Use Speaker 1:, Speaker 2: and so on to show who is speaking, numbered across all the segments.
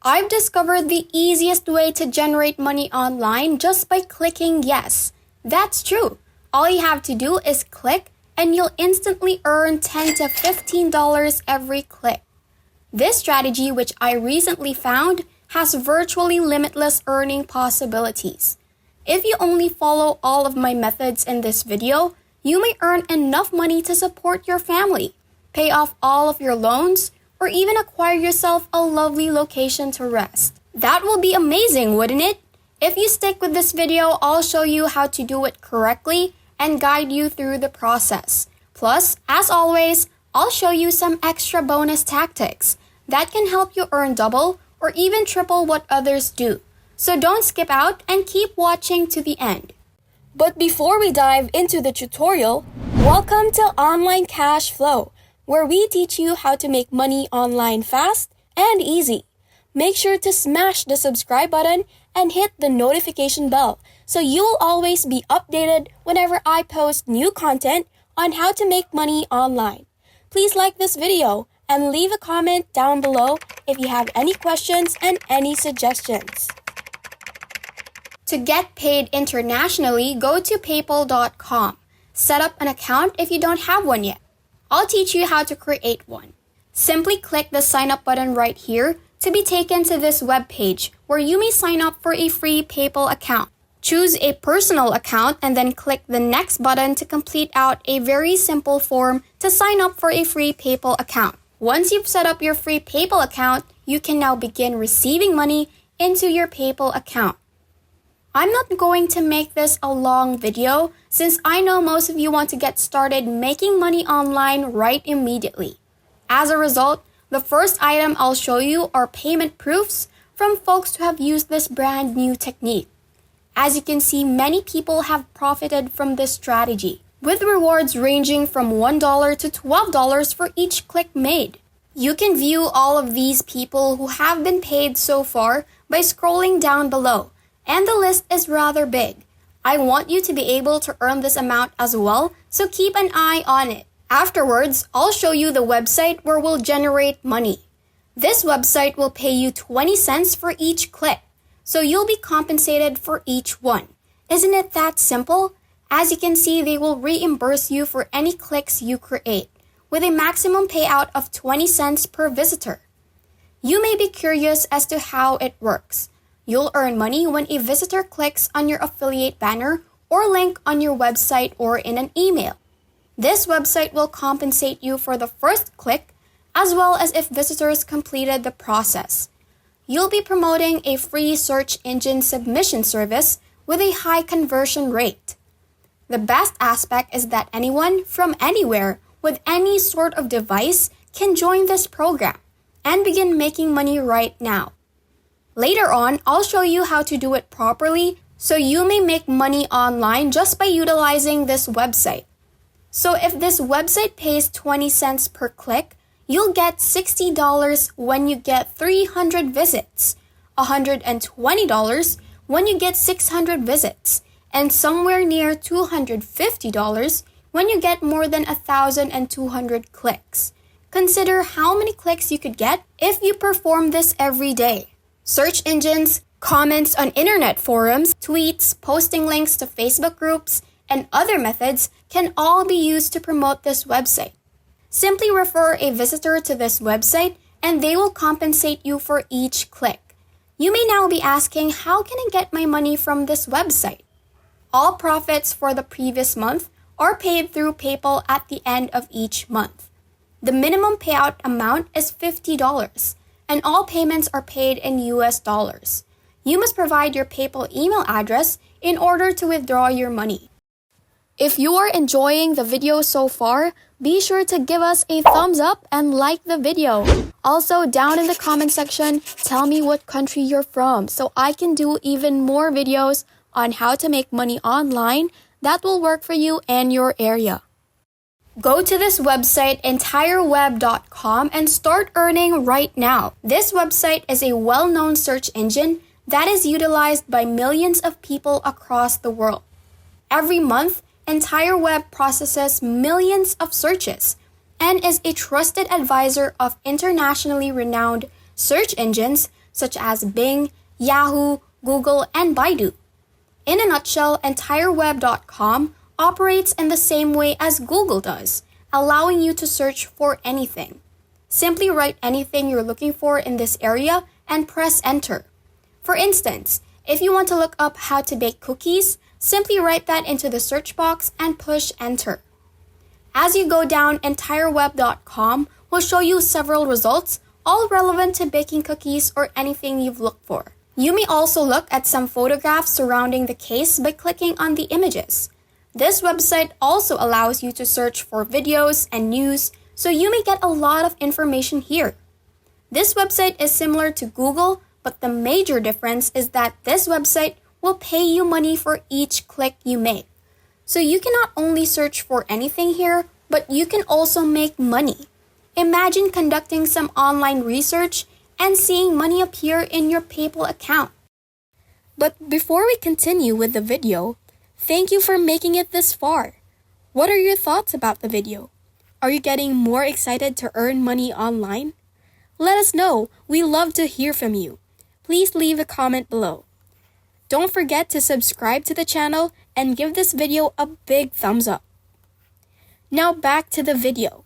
Speaker 1: I've discovered the easiest way to generate money online just by clicking yes. That's true. All you have to do is click and you'll instantly earn $10 to $15 every click. This strategy, which I recently found, has virtually limitless earning possibilities. If you only follow all of my methods in this video, you may earn enough money to support your family, pay off all of your loans, or even acquire yourself a lovely location to rest. That will be amazing, wouldn't it? If you stick with this video, I'll show you how to do it correctly and guide you through the process. Plus, as always, I'll show you some extra bonus tactics that can help you earn double or even triple what others do. So don't skip out and keep watching to the end. But before we dive into the tutorial, welcome to Online Cash Flow, where we teach you how to make money online fast and easy. Make sure to smash the subscribe button and hit the notification bell so you'll always be updated whenever I post new content on how to make money online. Please like this video and leave a comment down below if you have any questions and any suggestions. To get paid internationally, go to paypal.com. Set up an account if you don't have one yet. I'll teach you how to create one. Simply click the sign up button right here to be taken to this web page where you may sign up for a free PayPal account. Choose a personal account and then click the next button to complete out a very simple form to sign up for a free PayPal account. Once you've set up your free PayPal account, you can now begin receiving money into your PayPal account. I'm not going to make this a long video since I know most of you want to get started making money online right immediately. As a result, the first item I'll show you are payment proofs from folks who have used this brand new technique. As you can see, many people have profited from this strategy, with rewards ranging from $1 to $12 for each click made. You can view all of these people who have been paid so far by scrolling down below. And the list is rather big. I want you to be able to earn this amount as well, so keep an eye on it. Afterwards, I'll show you the website where we'll generate money. This website will pay you 20 cents for each click, so you'll be compensated for each one. Isn't it that simple? As you can see, they will reimburse you for any clicks you create, with a maximum payout of 20 cents per visitor. You may be curious as to how it works. You'll earn money when a visitor clicks on your affiliate banner or link on your website or in an email. This website will compensate you for the first click as well as if visitors completed the process. You'll be promoting a free search engine submission service with a high conversion rate. The best aspect is that anyone from anywhere with any sort of device can join this program and begin making money right now. Later on, I'll show you how to do it properly so you may make money online just by utilizing this website. So if this website pays 20 cents per click, you'll get $60 when you get 300 visits, $120 when you get 600 visits, and somewhere near $250 when you get more than 1,200 clicks. Consider how many clicks you could get if you perform this every day. Search engines, comments on internet forums, tweets, posting links to Facebook groups, and other methods can all be used to promote this website. Simply refer a visitor to this website and they will compensate you for each click. You may now be asking, how can I get my money from this website? All profits for the previous month are paid through PayPal at the end of each month. The minimum payout amount is $50. And all payments are paid in US dollars. You must provide your PayPal email address in order to withdraw your money. If you are enjoying the video so far, be sure to give us a thumbs up and like the video. Also, down in the comment section, tell me what country you're from so I can do even more videos on how to make money online that will work for you and your area. Go to this website, entireweb.com, and start earning right now. This website is a well-known search engine that is utilized by millions of people across the world. Every month, EntireWeb processes millions of searches and is a trusted advisor of internationally renowned search engines such as Bing, Yahoo, Google, and Baidu. In a nutshell, EntireWeb.com operates in the same way as Google does, allowing you to search for anything. Simply write anything you're looking for in this area and press enter. For instance, if you want to look up how to bake cookies, simply write that into the search box and push enter. As you go down, EntireWeb.com will show you several results, all relevant to baking cookies or anything you've looked for. You may also look at some photographs surrounding the case by clicking on the images. This website also allows you to search for videos and news, so you may get a lot of information here. This website is similar to Google, but the major difference is that this website will pay you money for each click you make. So you can not only search for anything here, but you can also make money. Imagine conducting some online research and seeing money appear in your PayPal account. But before we continue with the video, thank you for making it this far. What are your thoughts about the video? Are you getting more excited to earn money online? Let us know. We love to hear from you. Please leave a comment below. Don't forget to subscribe to the channel and give this video a big thumbs up. Now back to the video.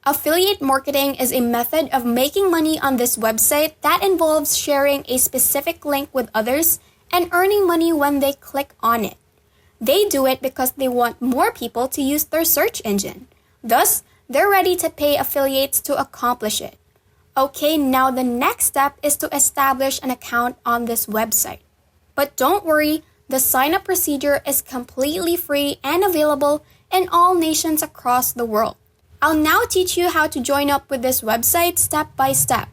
Speaker 1: Affiliate marketing is a method of making money on this website that involves sharing a specific link with others and earning money when they click on it. They do it because they want more people to use their search engine. Thus, they're ready to pay affiliates to accomplish it. Okay, now the next step is to establish an account on this website. But don't worry, the sign-up procedure is completely free and available in all nations across the world. I'll now teach you how to join up with this website step by step.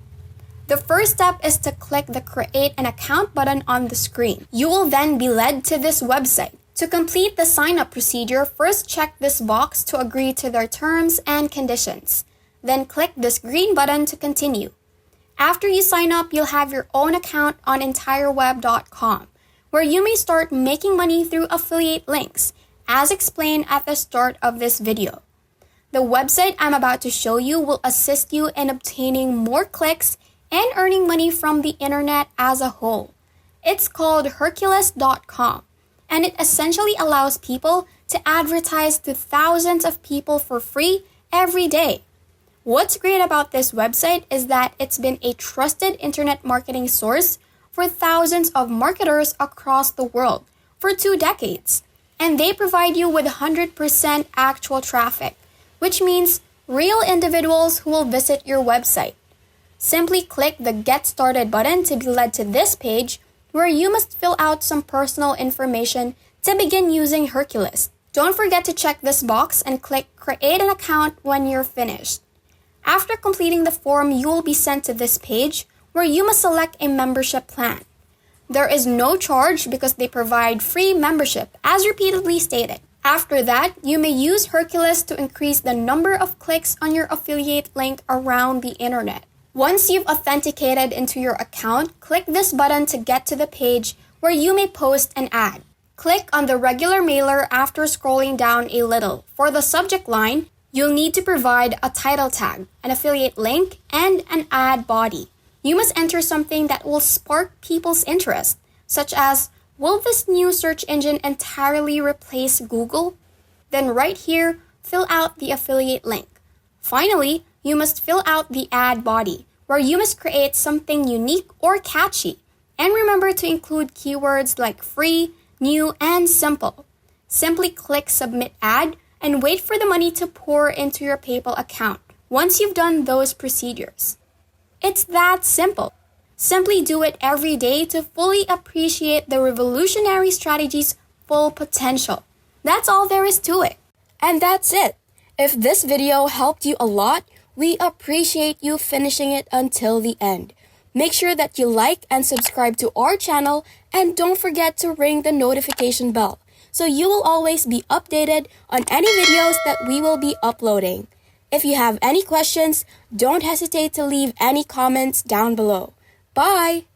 Speaker 1: The first step is to click the Create an Account button on the screen. You will then be led to this website. To complete the sign-up procedure, first check this box to agree to their terms and conditions. Then click this green button to continue. After you sign up, you'll have your own account on EntireWeb.com, where you may start making money through affiliate links, as explained at the start of this video. The website I'm about to show you will assist you in obtaining more clicks and earning money from the internet as a whole. It's called Hercules.com, and it essentially allows people to advertise to thousands of people for free every day. What's great about this website is that it's been a trusted internet marketing source for thousands of marketers across the world for 2 decades, and they provide you with 100% actual traffic, which means real individuals who will visit your website. Simply click the Get Started button to be led to this page where you must fill out some personal information to begin using Hercules. Don't forget to check this box and click Create an Account when you're finished. After completing the form, you will be sent to this page where you must select a membership plan. There is no charge because they provide free membership, as repeatedly stated. After that, you may use Hercules to increase the number of clicks on your affiliate link around the internet. Once you've authenticated into your account, click this button to get to the page where you may post an ad. Click on the regular mailer after scrolling down a little. For the subject line, you'll need to provide a title tag, an affiliate link, and an ad body. You must enter something that will spark people's interest, such as, will this new search engine entirely replace Google? Then right here, fill out the affiliate link. Finally, you must fill out the ad body, where you must create something unique or catchy. And remember to include keywords like free, new, and simple. Simply click Submit Ad and wait for the money to pour into your PayPal account once you've done those procedures. It's that simple. Simply do it every day to fully appreciate the revolutionary strategy's full potential. That's all there is to it. And that's it. If this video helped you a lot, we appreciate you finishing it until the end. Make sure that you like and subscribe to our channel, and don't forget to ring the notification bell so you will always be updated on any videos that we will be uploading. If you have any questions, don't hesitate to leave any comments down below. Bye!